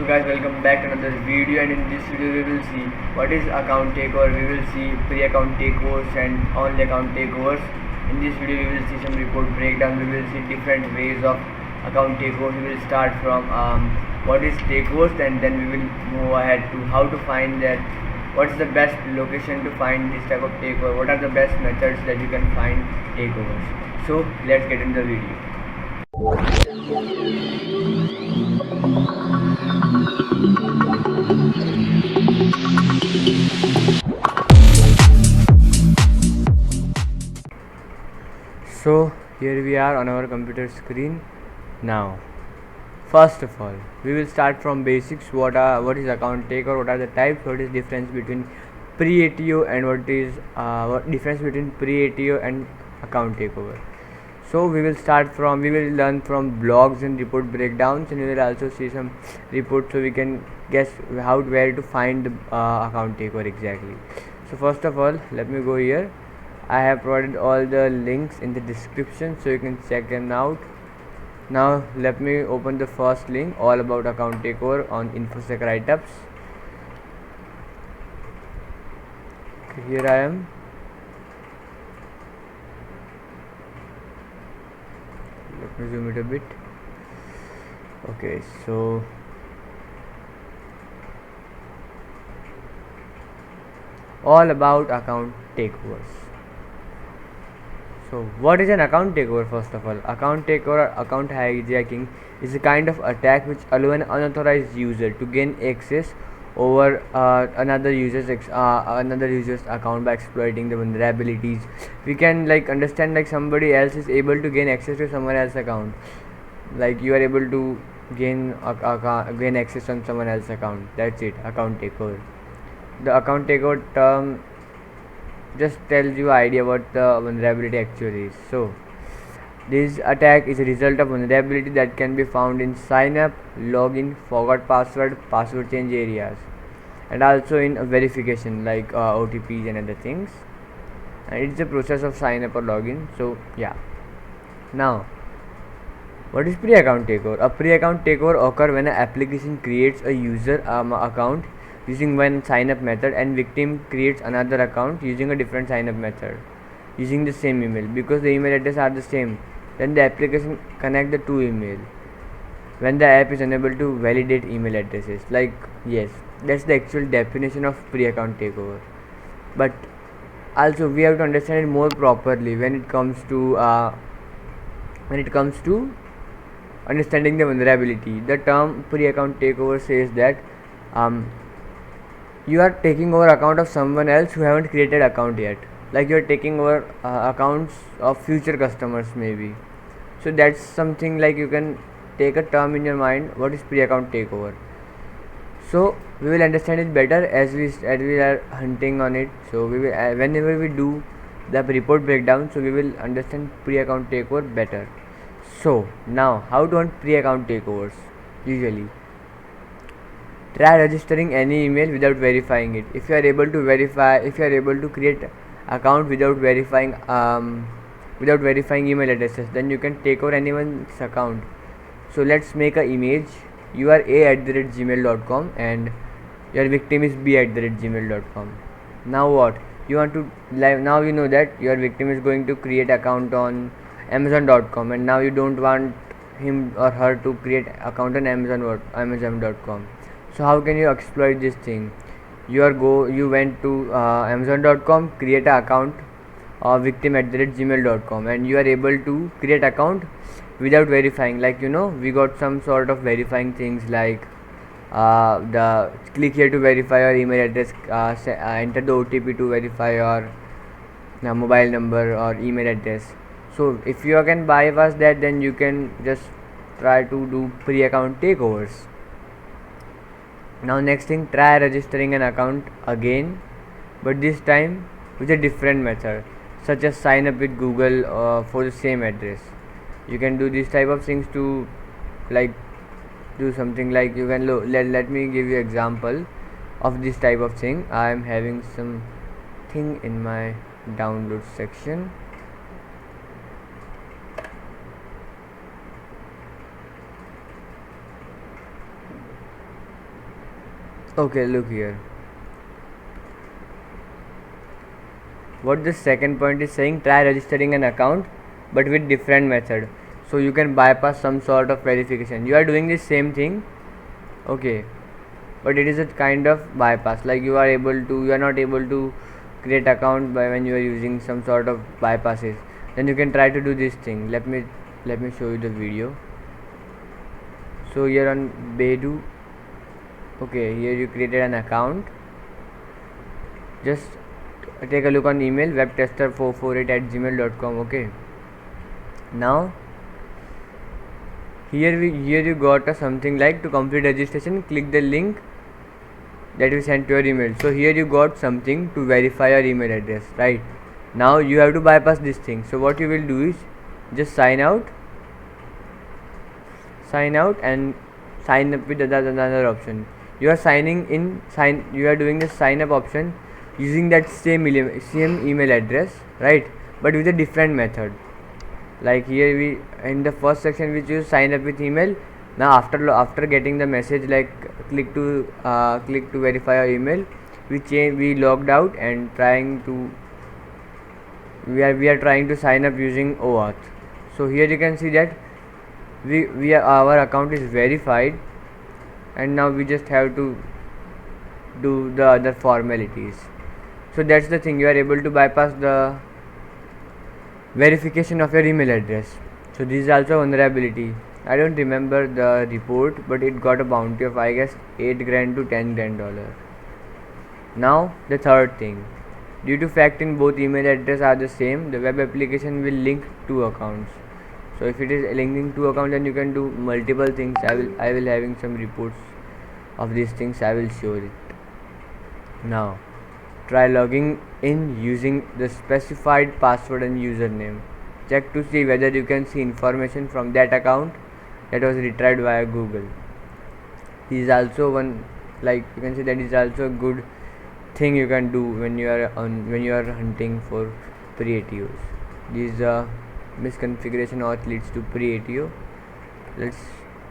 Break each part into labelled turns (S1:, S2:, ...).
S1: So guys, welcome back to another video, and in this video we will see what is account takeover. We will see pre-account takeovers and only account takeovers. In this video we will see some report breakdown. We will see different ways of account takeovers. We will start from what is takeovers, and then we will move ahead to how to find that, what's the best location to find this type of takeover, what are the best methods that you can find takeovers. So let's get into the video. So here we are on our computer screen. Now first of all we will start from basics. What is account takeover, what are the types, what is difference between pre-ATO, and what is what difference between pre-ATO and account takeover. So we will learn from blogs and report breakdowns, and we will also see some reports so we can guess where to find the account takeover exactly. So first of all, let me go here. I have provided all the links in the description so you can check them out. Now let me open the first link, all about account takeover on InfoSec write-ups. Okay, here I am. Let me zoom it a bit. Okay, so all about account takeovers. So what is an account takeover? First of all, account takeover, account hijacking, is a kind of attack which allows an unauthorized user to gain access over another user's account by exploiting the vulnerabilities. We can understand somebody else is able to gain access to someone else's account, like you are able to gain access on someone else's account. That's it, account takeover. The account takeover term just tells you idea what the vulnerability actually is. So this attack is a result of vulnerability that can be found in sign up, login, forgot password, password change areas, and also in verification like OTPs and other things. And it's a process of sign up or login. So yeah. Now what is pre-account takeover? A pre-account takeover occurs when an application creates a user account using one sign up method, and victim creates another account using a different sign up method using the same email. Because the email address are the same, then the application connect the two email when the app is unable to validate email addresses. Yes, that's the actual definition of pre-account takeover. But also we have to understand it more properly when it comes to understanding the vulnerability. The term pre-account takeover says that you are taking over account of someone else who haven't created account yet, like you are taking over accounts of future customers maybe. So that's something like you can take a term in your mind, what is pre-account takeover. So we will understand it better as we are hunting on it. So we will whenever we do the report breakdown, so we will understand pre-account takeover better. So now, how to hunt pre-account takeovers? Usually try registering any email without verifying it. If you are able to create account without verifying email addresses, then you can take over anyone's account. So let's make an image. You are a@gmail.com and your victim is b@gmail.com. Now what you want to now you know that your victim is going to create account on amazon.com, and now you don't want him or her to create account on amazon.com. So how can you exploit this thing? You went to amazon.com, create an account of victim@gmail.com, and you are able to create account without verifying. We got some sort of verifying things like the click here to verify your email address, enter the OTP to verify your mobile number or email address. So if you can bypass that, then you can just try to do pre-account takeovers. Now next thing, try registering an account again, but this time with a different method, such as sign up with Google for the same address. You can do this type of things to do something like you can let me give you example of this type of thing. I am having some thing in my download section. Okay, look here. What the second point is saying, try registering an account but with different method, so you can bypass some sort of verification. You are doing the same thing, okay, but it is a kind of bypass, like you are not able to create account by when you are using some sort of bypasses. Then you can try to do this thing. Let me show you the video. So here on Bedu, okay, here you created an account. Just take a look on email, webtester448@gmail.com. okay, now here you got a something like, to complete registration click the link that we sent to your email. So here you got something to verify your email address, right? Now you have to bypass this thing. So what you will do is just sign out and sign up with another option. You are signing in, you are doing the sign up option using that same email address, right, but with a different method. Like here we, in the first section we choose sign up with email. Now after getting the message like click to verify your email, we logged out and we are trying to sign up using OAuth. So here you can see that our account is verified, and now we just have to do the other formalities. So that's the thing, you are able to bypass the verification of your email address. So this is also vulnerability. I don't remember the report, but it got a bounty of, I guess, $8 grand to $10 grand. Now the third thing, due to fact in both email address are the same, the web application will link two accounts. So if it is linking two accounts, then you can do multiple things. I will having some reports of these things. I will show it. Now try logging in using the specified password and username. Check to see whether you can see information from that account that was retrieved via Google. This is also one, like you can see, that is also a good thing you can do when you are hunting for pre-ATOs. This misconfiguration auth leads to pre-ATO. Let's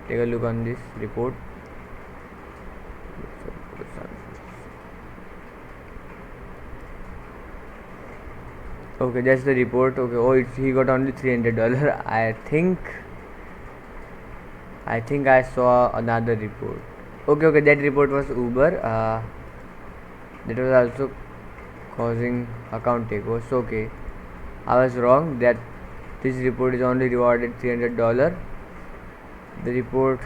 S1: take a look on this report. Okay, that's the report. Okay, oh, he got only $300. I think I saw another report. Okay, that report was Uber. That was also causing account takeover. So okay, I was wrong. That this report is only rewarded $300. The report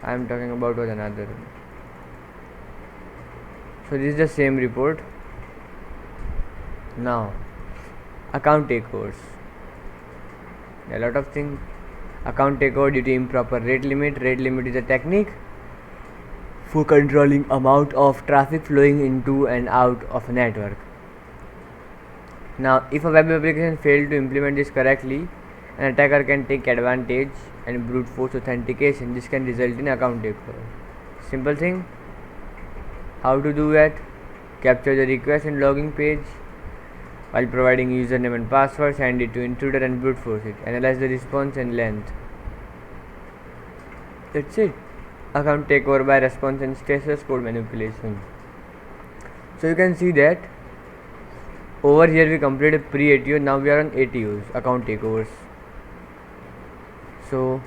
S1: I am talking about was another one. So this is the same report. Now account takeovers, a lot of things. Account takeover due to improper rate limit. Rate limit is a technique for controlling amount of traffic flowing into and out of a network. Now if a web application failed to implement this correctly, an attacker can take advantage and brute force authentication. This can result in account takeover. Simple thing, how to do that: capture the request and login page while providing username and password, send it to intruder and brute force it, analyze the response and length. That's it. Account takeover by response and status code manipulation. So you can see that over here we completed pre-ATO, now we are on ATOs, account takeovers. So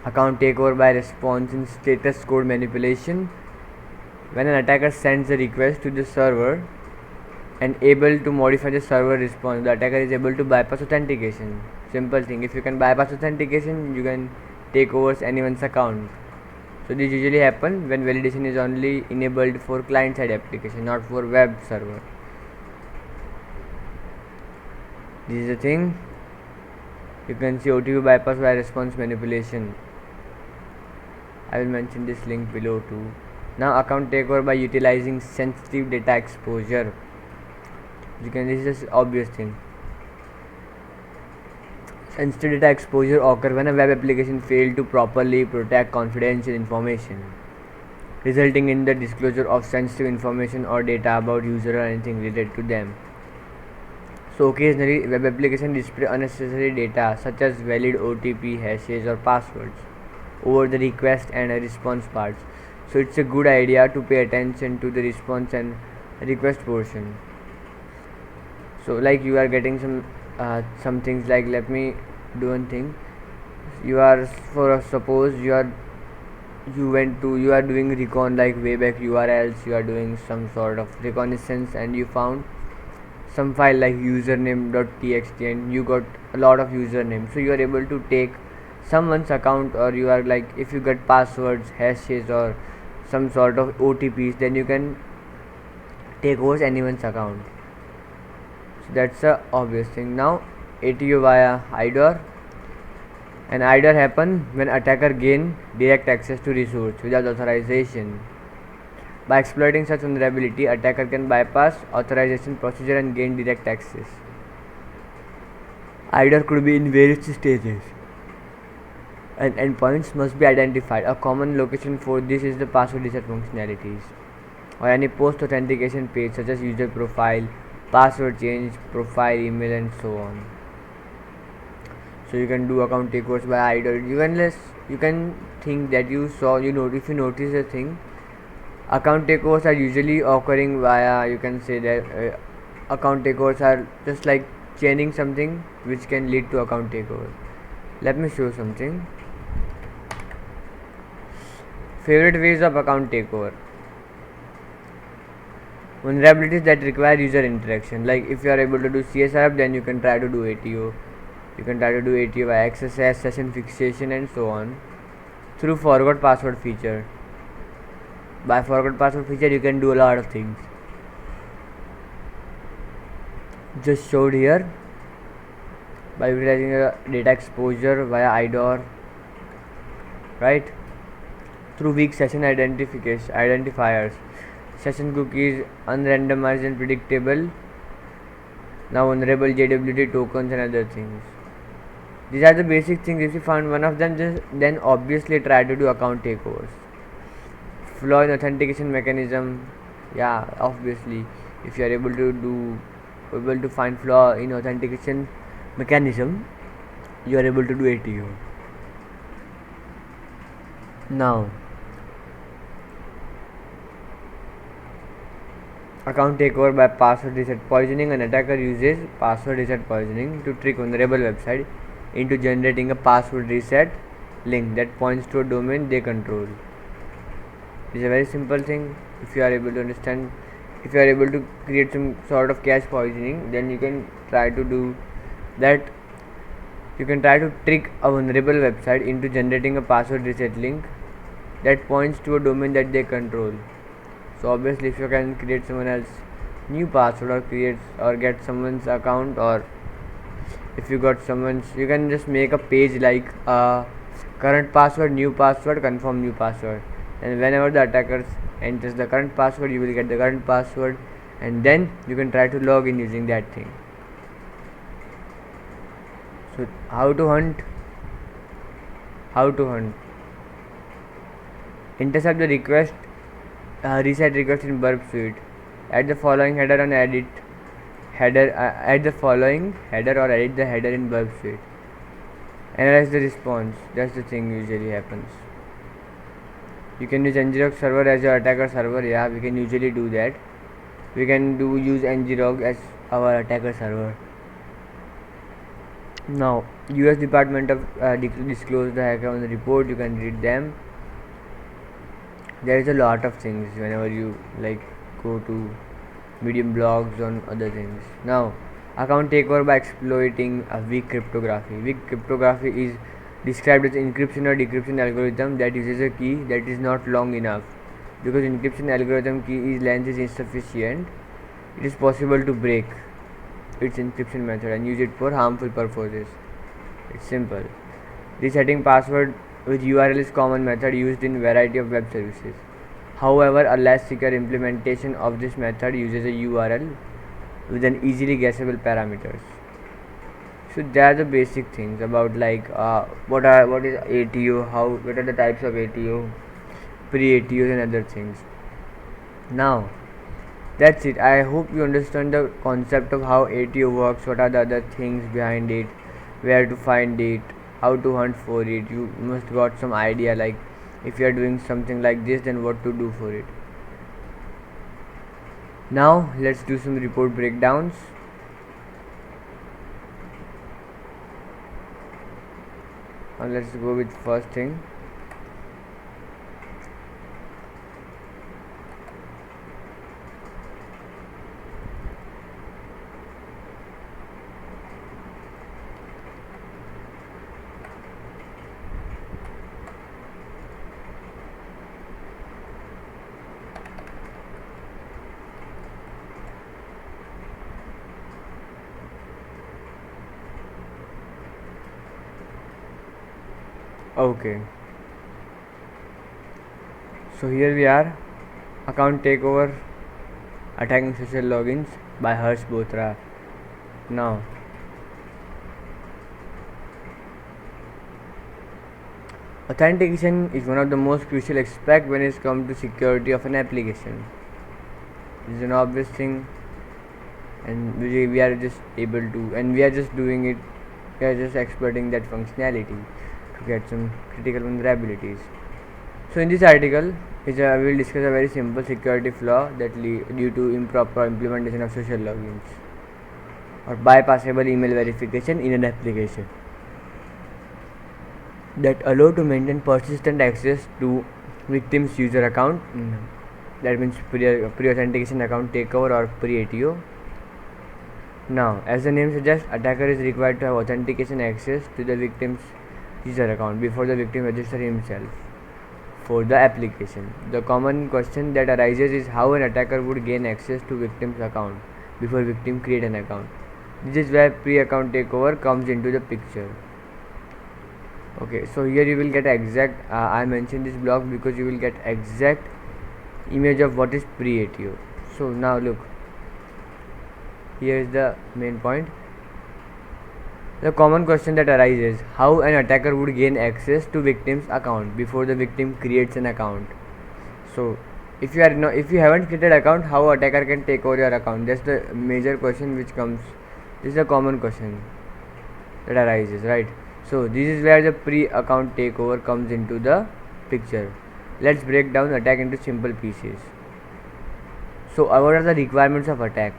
S1: account takeover by response and status code manipulation: when an attacker sends a request to the server and able to modify the server response, the attacker is able to bypass authentication. Simple thing, if you can bypass authentication, you can take over anyone's account. So this usually happen when validation is only enabled for client side application, not for web server. This is the thing. You can see OTP bypass by response manipulation. I will mention this link below too. Now account takeover by utilizing sensitive data exposure. This is an obvious thing. Sensitive data exposure occurs when a web application fails to properly protect confidential information, resulting in the disclosure of sensitive information or data about user or anything related to them. So occasionally web application display unnecessary data such as valid OTP, hashes or passwords over the request and response parts. So it's a good idea to pay attention to the response and request portion. So like you are getting some things, like let me do one thing. You are, for suppose you are doing recon, like way back URLs, you are doing some sort of reconnaissance, and you found some file like username.txt, and you got a lot of usernames. So you are able to take someone's account, or you are like, if you get passwords, hashes, or some sort of OTPs, then you can take over anyone's account. So that's a obvious thing. Now ATO via IDOR. An IDOR happen when attacker gain direct access to resource without authorization. By exploiting such vulnerability, attacker can bypass authorization procedure and gain direct access. IDOR could be in various stages, and endpoints must be identified. A common location for this is the password reset functionalities, or any post authentication page such as user profile, password change, profile, email, and so on. So you can do account takeovers by IDOR. You can think that if you notice a thing, account takeovers are usually occurring via, you can say that account takeovers are just like chaining something which can lead to account takeover. Let me show something. Favorite ways of account takeover. Vulnerabilities that require user interaction. Like if you are able to do CSRF, then you can try to do ATO. You can try to do ATO by XSS, session fixation, and so on. Through forgot password feature. By forgot password feature, you can do a lot of things. Just showed here. By utilizing a data exposure via IDOR, right? Through weak session identifiers, session cookies, unrandomized and predictable. Now vulnerable JWT tokens and other things. These are the basic things. If you find one of them, then obviously try to do account takeovers. Flaw in authentication mechanism. Yeah, obviously, if you are able to find flaw in authentication mechanism, you are able to do ATO. Now, account takeover by password reset poisoning. An attacker uses password reset poisoning to trick vulnerable website into generating a password reset link that points to a domain they control. It is a very simple thing. If you are able to understand, if you are able to create some sort of cache poisoning, then you can try to do that. You can try to trick a vulnerable website into generating a password reset link that points to a domain that they control. So obviously, if you can create someone else new password, or get someone's account, or if you got someone's, you can just make a page like current password, new password, confirm new password, and whenever the attacker enters the current password, you will get the current password, and then you can try to log in using that thing. So how to hunt? Intercept the request reset request in burpsuite. Add the following header and edit add the following header or edit the header in burpsuite. Analyze the response. That's the thing usually happens. You can use ngrok server as your attacker server. Yeah, we can usually do that. We can use ngrok as our attacker server. Now, US Department of disclose the hackerone report. You can read them. There is a lot of things whenever you go to Medium blogs on other things. Now, account takeover by exploiting a weak cryptography. Weak cryptography is described as encryption or decryption algorithm that uses a key that is not long enough. Because encryption algorithm key length is insufficient, it is possible to break its encryption method and use it for harmful purposes. It's simple. Resetting password with URL is common method used in variety of web services. However, a less secure implementation of this method uses a URL with an easily guessable parameters. So they are the basic things about what is ATO, what are the types of ATO, pre-ATOs and other things. Now that's it. I hope you understand the concept of how ATO works, what are the other things behind it, where to find it, how to hunt for it. You must got some idea if you are doing something like this, then what to do for it. Now let's do some report breakdowns. Let's go with first thing. Okay, so here we are, account takeover, attacking social logins by Harsh Bothra. Now authentication is one of the most crucial aspects when it comes to security of an application. This is an obvious thing, and we are just able to, and we are just doing it, we are just exploiting that functionality to get some critical vulnerabilities. So in this article, we will discuss a very simple security flaw that due to improper implementation of social logins or bypassable email verification in an application that allow to maintain persistent access to victim's user account. That means pre-authentication account takeover or pre-ATO. Now, as the name suggests, attacker is required to have authentication access to the victim's user account before the victim registers himself for the application. The common question that arises is how an attacker would gain access to victim's account before victim create an account. This is where pre-account takeover comes into the picture. Okay, so here you will get exact, I mentioned this block because you will get exact image of what is pre-ATO. So now look, here is the main point. The common question that arises, how an attacker would gain access to victim's account before the victim creates an account. So if you haven't created account, how attacker can take over your account? That's the major question which comes. This is a common question that arises, right? So this is where the pre-account takeover comes into the picture. Let's break down attack into simple pieces. So what are the requirements of attack?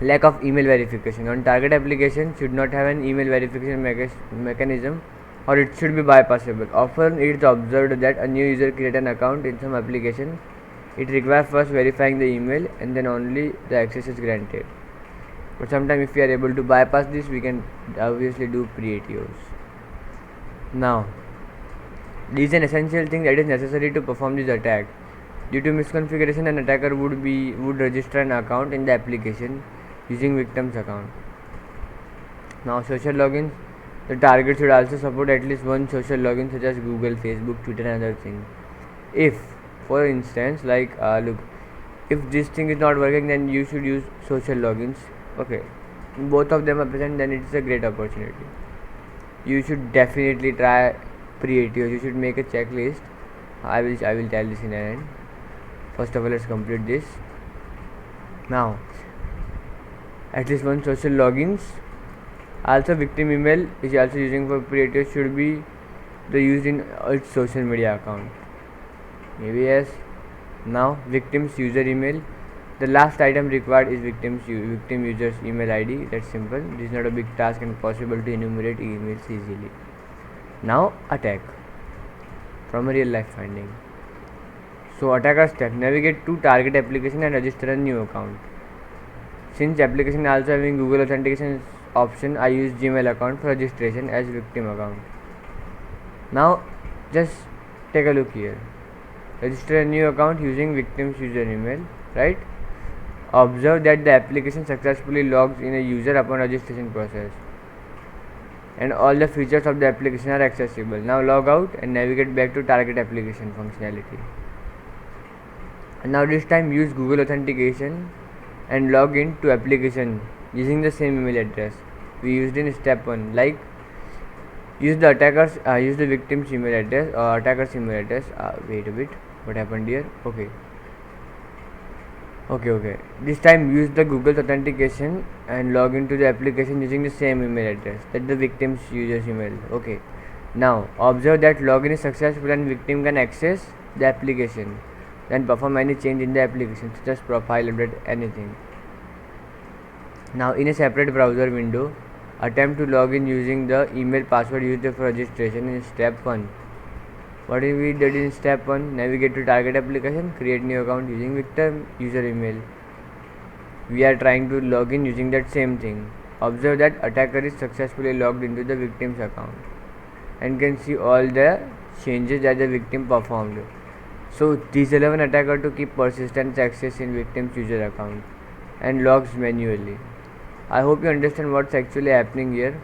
S1: Lack of email verification. On target application should not have an email verification mechanism, or it should be bypassable. Often it is observed that a new user creates an account in some application. It requires first verifying the email and then only the access is granted. But sometimes if we are able to bypass this, we can obviously do pre-ATOs. Now, this is an essential thing that is necessary to perform this attack. Due to misconfiguration, an attacker would register an account in the application using victim's account. Now, social logins. The target should also support at least one social login such as Google, Facebook, Twitter and other things. If, for instance, like look, if this thing is not working, then you should use social logins. Okay, both of them are present, then it's a great opportunity. You should definitely try pre-ATOs. You should make a checklist. I will tell this in an end. First of all, let's complete this. Now, at least one social logins. Also, victim email is also using for pre-ATO should be used in its social media account. Maybe yes. Now, victim's user email. The last item required is victim user's email ID. That's simple. This is not a big task and possible to enumerate emails easily. Now, attack from a real life finding. So, attacker step: navigate to target application and register a new account. Since application also having Google authentication option, I use Gmail account for registration as victim account. Now, just take a look here. Register a new account using victim's user email, right? Observe that the application successfully logs in a user upon registration process, and all the features of the application are accessible. Now log out and navigate back to target application functionality. And now this time use Google authentication and log in to application using the same email address we used in step 1. Like use the victim's email address or attacker's email address. Wait a bit, what happened here? Okay. This time use the Google authentication and log into the application using the same email address, that the victim's user's email. Okay. Now observe that login is successful and victim can access the application, then perform any change in the application such as profile, update, anything. Now in a separate browser window, attempt to log in using the email password used for registration in step 1. What we did in step 1, navigate to target application, create new account using victim user email. We are trying to log in using that same thing. Observe that attacker is successfully logged into the victim's account and can see all the changes that the victim performed. So this allows an attacker to keep persistent access in victim's user account and logs manually. I hope you understand what's actually happening here.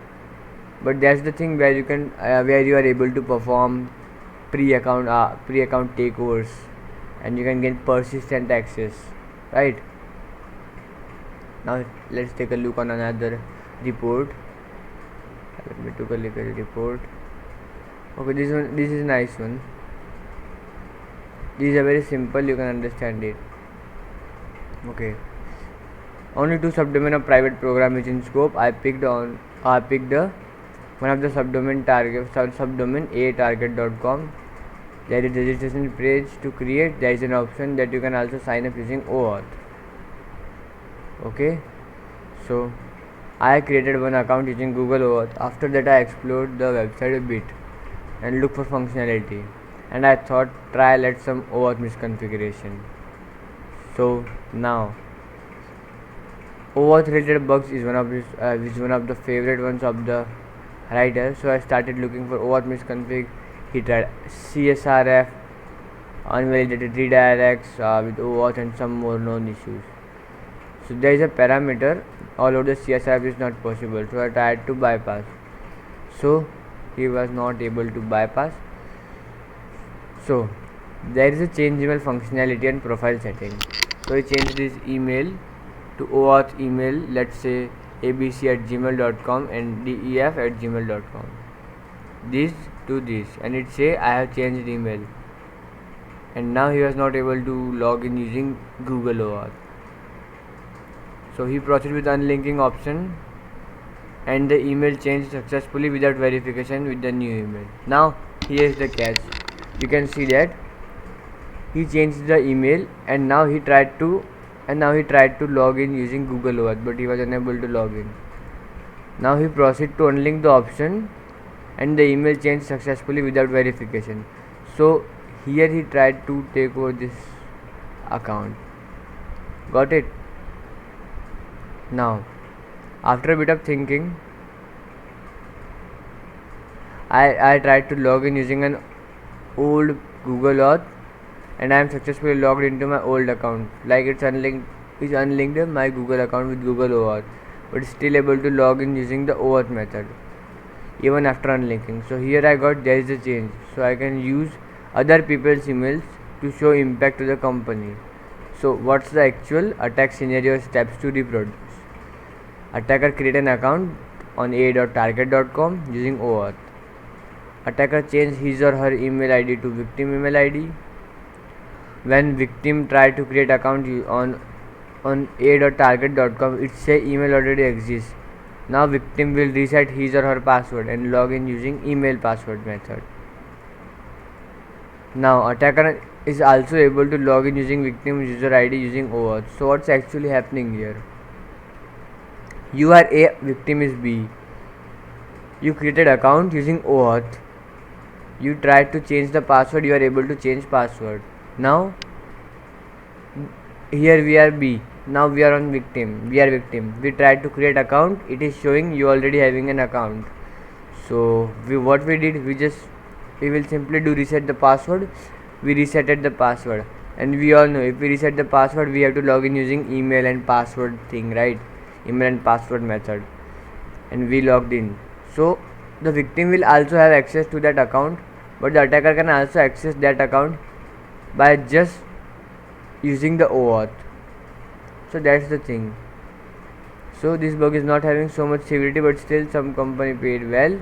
S1: But that's the thing where you can where you are able to perform pre-account takeovers, and you can get persistent access, right? Now let's take a look on another report. Let me take a look at the report. Okay, this is a nice one. This is a very simple, you can understand it. Okay. Only two subdomain of private program is in scope. I picked one of the subdomain subdomain a target.com. There is a registration page to create. There is an option that you can also sign up using OAuth. Okay, so I created one account using Google OAuth. After that I explored the website a bit and look for functionality, and I thought let's some OAuth misconfiguration. So now OAuth related bugs is one of the favorite ones of the writer. So I started looking for OAuth misconfig. He tried CSRF, unvalidated redirects with OAuth and some more known issues. So there is a parameter all over the CSRF is not possible. So I tried to bypass. So he was not able to bypass. So there is a change email functionality and profile setting. So he changed his email to OAuth email, let's say abc@gmail.com and def@gmail.com. This to this, and it say I have changed email, and now he was not able to log in using Google OAuth. So he proceeded with unlinking option, and the email changed successfully without verification with the new email. Now here is the catch. You can see that he changed the email, and now he tried to log in using Google OAuth, but he was unable to log in. Now he proceeded to unlink the option, and the email changed successfully without verification. So here he tried to take over this account. Got it? Now after a bit of thinking, I tried to log in using an old Google OAuth, and I am successfully logged into my old account. Like it's unlinked my Google account with Google OAuth, but still able to log in using the OAuth method even after unlinking. So here I got there is a change, so I can use other people's emails to show impact to the company. So what's the actual attack scenario steps to reproduce? Attacker create an account on a.target.com using OAuth. Attacker change his or her email ID to victim email ID. When victim try to create account on a.target.com, it say email already exists. Now victim will reset his or her password and log in using email password method. Now attacker is also able to log in using victim user ID using OAuth. So what's actually happening here? You are A, victim is B. You created account using OAuth. You tried to change the password, you are able to change password. Now here we are B. Now we are on victim. We are victim. We tried to create account. It is showing you already having an account. So what we did, we will simply do reset the password. We resetted the password, and we all know if we reset the password, we have to log in using email and password thing, right? Email and password method, and we logged in. So the victim will also have access to that account, but the attacker can also access that account by just using the OAuth. So that's the thing. So this bug is not having so much severity, but still some company paid well.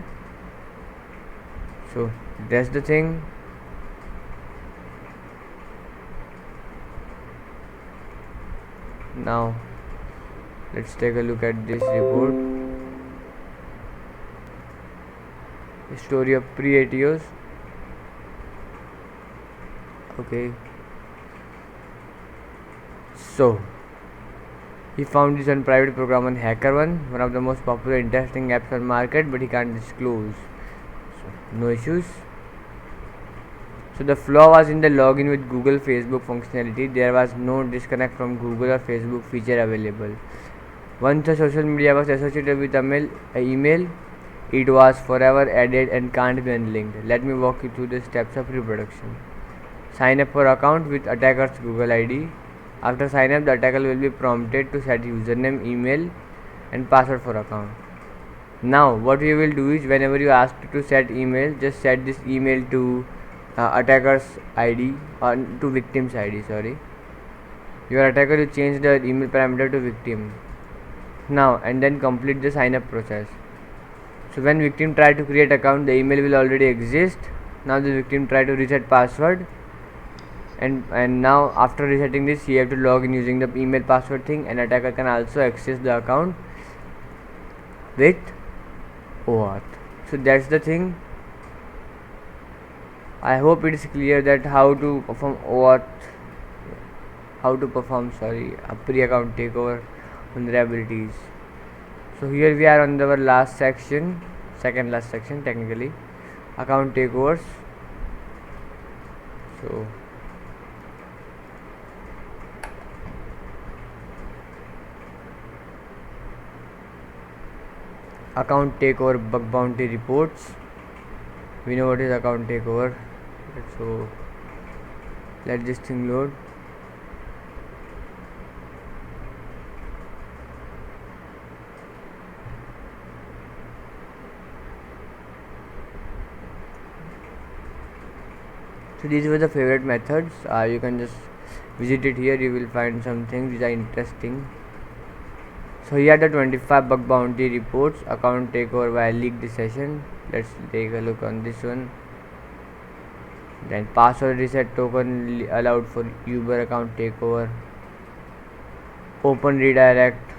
S1: So that's the thing. Now let's take a look at this report. story of pre-ATOs. Okay, so he found this on private program on hackerone, one of the most popular interesting apps on market, but he can't disclose. So, no issues. So the flaw was in the login with Google Facebook functionality. There was no disconnect from Google or Facebook feature available. Once the social media was associated with email, it was forever added and can't be unlinked. Let me walk you through the steps of reproduction. Sign up for account with attacker's Google ID. After sign up, the attacker will be prompted to set username, email and password for account. Now what we will do is, whenever you ask to set email, just set this email to attacker's ID or to victim's ID. Sorry, your attacker will change the email parameter to victim. Now and then complete the sign up process. So when victim try to create account, the email will already exist. Now the victim try to reset password, and now after resetting this, he have to log in using the email password thing, and attacker can also access the account with OAuth. So that's the thing. I hope it is clear that how to perform OAuth, a pre-account takeover vulnerabilities. So here we are on our last section, second last section technically, account takeovers. So account takeover bug bounty reports. We know what is account takeover. So let this thing load. So these were the favorite methods. You can just visit it here. You will find some things which are interesting. So here are the 25 bug bounty reports, account takeover via leaked session. Let's take a look on this one. Then password reset token allowed for Uber account takeover. Open redirect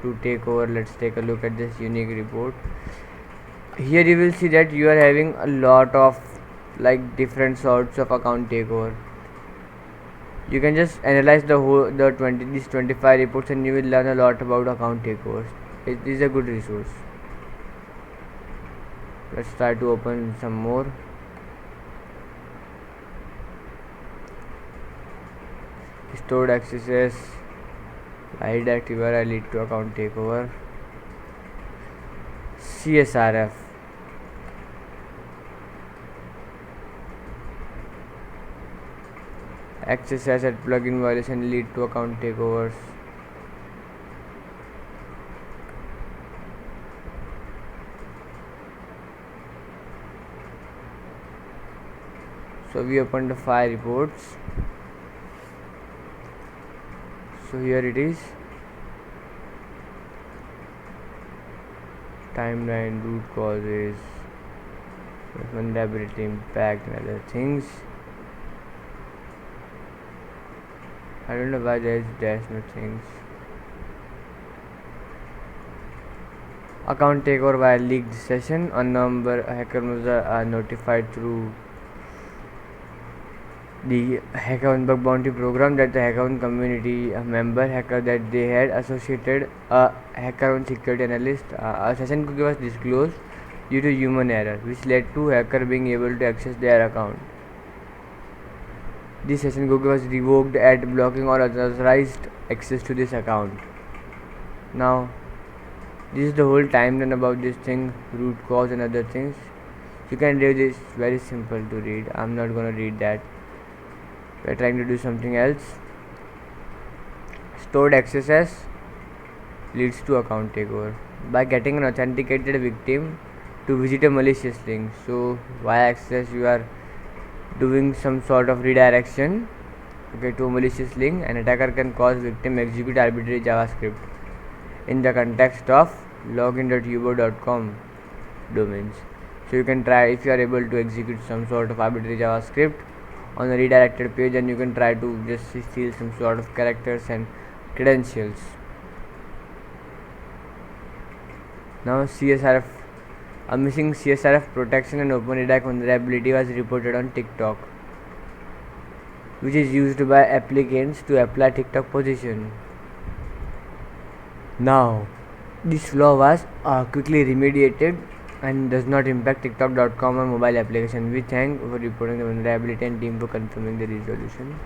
S1: to takeover. Let's take a look at this unique report. Here you will see that you are having a lot of different sorts of account takeover. You can just analyze these 25 reports and you will learn a lot about account takeovers. It is a good resource. Let's try to open some more. Stored accesses, redirect URL lead to account takeover. CSRF, access asset plugin violation lead to account takeovers. So we opened the 5 reports. So here it is. Timeline, root causes, vulnerability impact and other things. I don't know why there's no things. Account takeover via leaked session. On November, hackerone was notified through the hackerone bug bounty program that the hackerone community member hacker that they had associated a hackerone security analyst. A session cookie was disclosed due to human error, which led to hacker being able to access their account. This session cookie was revoked at blocking or unauthorized access to this account. Now this is the whole timeline about this thing, root cause and other things. You can read this, very simple to read. I'm not gonna read that. We're trying to do something else. Stored accesses leads to account takeover by getting an authenticated victim to visit a malicious link. So via access you are doing some sort of redirection, okay, to a malicious link. An attacker can cause victim execute arbitrary JavaScript in the context of login.uber.com domains. So you can try, if you are able to execute some sort of arbitrary JavaScript on a redirected page, and you can try to just steal some sort of characters and credentials. Now CSRF A missing CSRF protection and OpenRedact vulnerability was reported on TikTok, which is used by applicants to apply TikTok position. Now, this flaw was quickly remediated and does not impact TikTok.com or mobile application. We thank for reporting the vulnerability and team for confirming the resolution.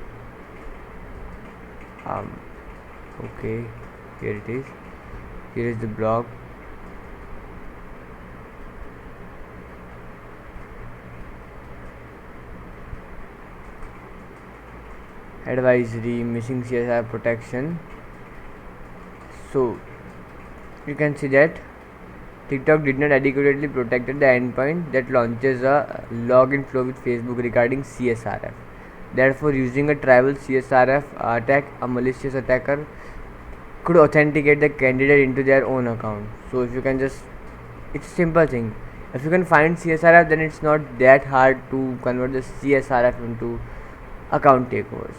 S1: Okay, here it is. Here is the blog. Advisory, missing CSR protection. So you can see that TikTok did not adequately protect the endpoint that launches a login flow with Facebook regarding CSRF. Therefore, using a tribal CSRF attack, a malicious attacker could authenticate the candidate into their own account. So if you can just, it's a simple thing. If you can find CSRF, then it's not that hard to convert the CSRF into account takeovers.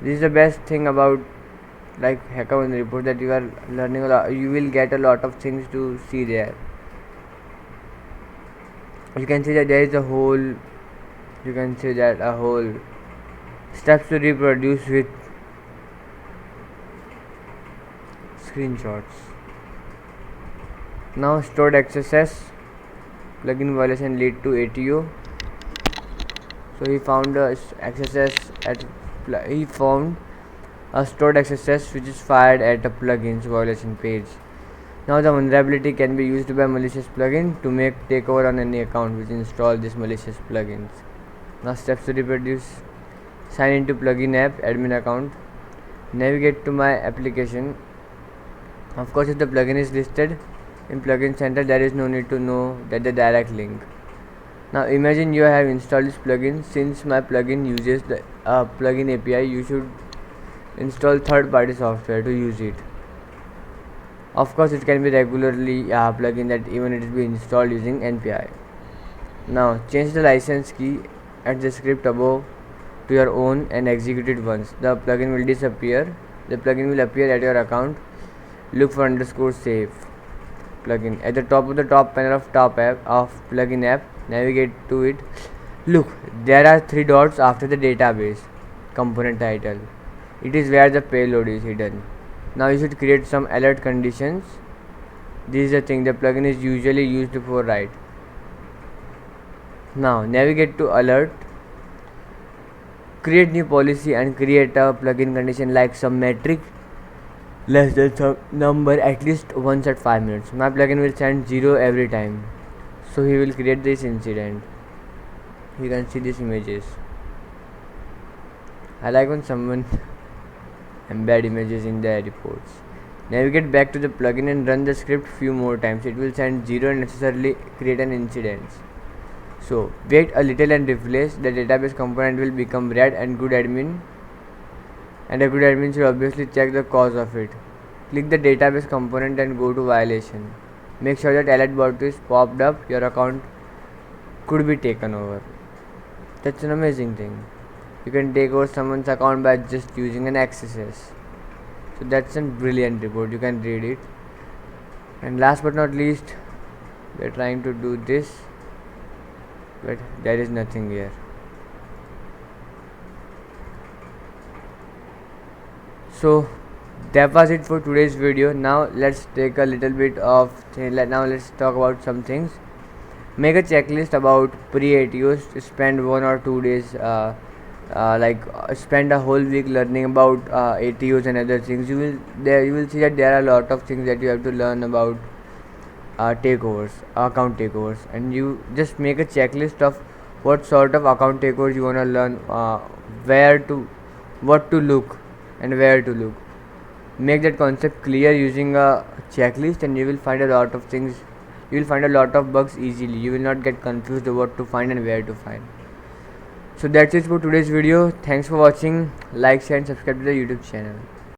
S1: This is the best thing about like hackerone report, that you are learning a lot. You will get a lot of things to see there. You can see that there is a whole, you can see that a whole steps to reproduce with screenshots. Now stored XSS plugin violation lead to ATO. So he found a stored XSS which is fired at a plugin's violation page. Now the vulnerability can be used by malicious plugin to make takeover on any account which install these malicious plugins. Now steps to reproduce: sign into plugin app, admin account, navigate to my application. Of course, if the plugin is listed in plugin center, there is no need to know that the direct link. Now imagine you have installed this plugin. Since my plugin uses the plugin API, you should install third-party software to use it. Of course, it can be regularly plugin that even it will be installed using NPI. Now change the license key at the script above to your own and execute it once. The plugin will disappear. The plugin will appear at your account. Look for _save plugin at the top of the top panel of top app of plugin app. Navigate to it. Look, there are 3 dots after the database component title. It is where the payload is hidden. Now you should create some alert conditions. This is the thing the plugin is usually used for, right? Now navigate to alert, create new policy and create a plugin condition like some metric less than some number at least once at 5 minutes. My plugin will send 0 every time. So he will create this incident. You can see these images. I like when someone embed images in their reports. Navigate back to the plugin and run the script few more times. It will send 0 and necessarily create an incident. So wait a little and replace. The database component will become red and good admin. And a good admin should obviously check the cause of it. Click the database component and go to violation. Make sure that alert bot is popped up. Your account could be taken over. That's an amazing thing. You can take over someone's account by just using an XSS. So that's a brilliant report. You can read it. And last but not least, we are trying to do this, but there is nothing here. So that was it for today's video. Now let's take a little bit of now let's talk about some things. Make a checklist about pre-ATOs. Spend 1 or 2 days spend a whole week learning about ATOs and other things. You will see that there are a lot of things that you have to learn about takeovers, account takeovers, and you just make a checklist of what sort of account takeovers you want to learn, what to look and where to look. Make that concept clear using a checklist, and you will find a lot of things. You will find a lot of bugs easily. You will not get confused about what to find and where to find. So that's it for today's video. Thanks for watching. Like, share and subscribe to the YouTube channel.